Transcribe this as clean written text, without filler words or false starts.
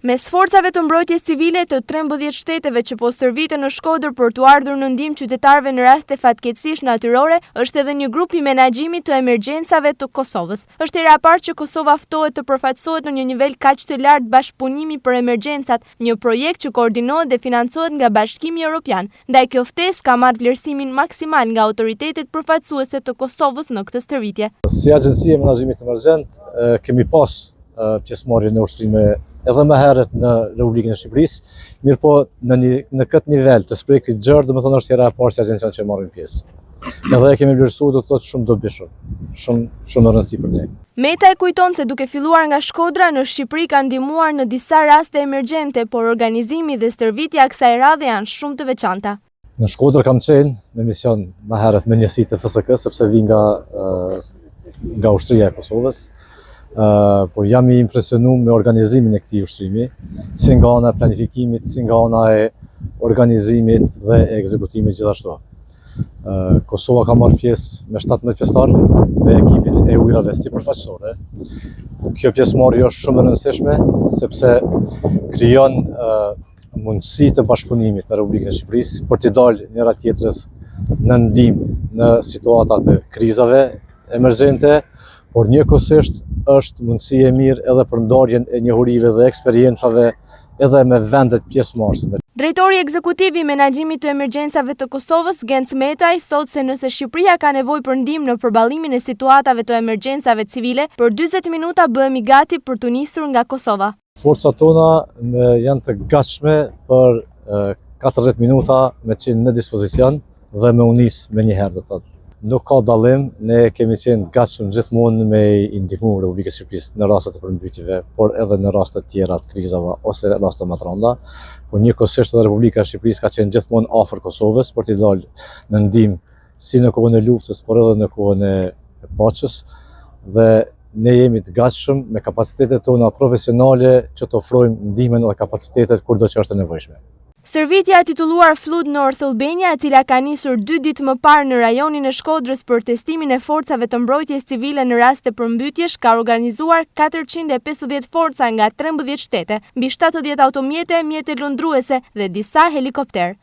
Mes forcave të mbrojtjes civile të 13 shteteve që po stërviten në Shkodër për t'u ardhur në ndihmë qytetarëve në raste fatkeqësisht natyrore, është edhe një grup i menaxhimit të emergjencave të Kosovës. Është hera e parë që Kosova ftohet të përfaqësohet në një nivel kaq të lartë bashkëpunimi për emergjencat, një projekt që koordinohet dhe financohet nga Bashkimi Evropian. Ndaj kjo ftesë ka marrë vlerësimin maksimal nga autoritetet përfaqësuese të Kosovës në këtë stërvitje. Si Agjenci e Menaxhimit Emergjent kemi pas pjesëmarrje në ushtrime edhe më herët në Republikën e Shqipërisë, mirë po në këtë nivel të sprejkit gjërë, dhe më thonë është hera e parë si agencion që marrin pjesë. Edhe e kemi vlerësuar, do të thotë shumë dobishëm, shumë në rëndësi për ne. Meta e kujton se duke filluar nga Shkodra, në Shqipëri ka ndihmuar në disa raste emergjente, por organizimi dhe stërvitja kësaj radhe janë shumë të veçanta. Në Shkodër kam qenë me mision më herët me njësi të FSK, sepse vi nga ushtria e Kosovës. Por jam i impresionuar me organizimin e këtij ushtrimi, si nga ana e planifikimit, si nga ana e organizimit dhe e ekzekutimit gjithashtu. Kosova ka marrë pjesë me 17 pjesëtarë me ekipin e ujrave si përfaqësore. Kjo pjesëmarrje është shumë e rëndësishme sepse krijon mundësi të bashkëpunimit me Republikën e Shqipërisë për t'i dalë njëra tjetrës në ndihmë në situata të krizave emergjente, por njëkohësisht është mundësi e mirë edhe për ndarjen e njohurive dhe eksperiencave edhe me vendet pjesëmarrëse. Drejtori ekzekutiv i menaxhimit të emergjencave të Kosovës, Genc Metaj, thotë se nëse Shqipëria ka nevojë për ndihmë në përballimin e situatave të emergjencave civile, për 40 minuta bëhemi gati për t'u nisur nga Kosova. Forcat tona janë të gatshme për 40 minuta me qenë në dispozicion dhe me u nis me një herë, do të thotë. Nuk ka dallim, ne kemi qenë gatshëm gjithmonë me i ndihmu Republikën e Shqipërisë në raste të përmbytjeve, por edhe në raste të tjera të krizave ose raste më të rënda. Por njëkohësisht edhe Republika e Shqipërisë ka qenë gjithmonë afër Kosovës për t'i dalë në ndihmë si në kohën e luftës, por edhe në kohën e paqes. Dhe ne jemi të gatshëm me kapacitetet tona profesionale që të ofrojmë ndihmën dhe kapacitetet kurdo që është e nevojshme. Stërvitja e titulluar Flood North Albania, e cila ka nisur 2 ditë më parë në rajonin e Shkodrës për testimin e forcave të mbrojtjes civile në rast të përmbytjesh, ka organizuar 450 forca nga 13 shtete, mbi 70 automjete, mjete lundruese dhe disa helikopter.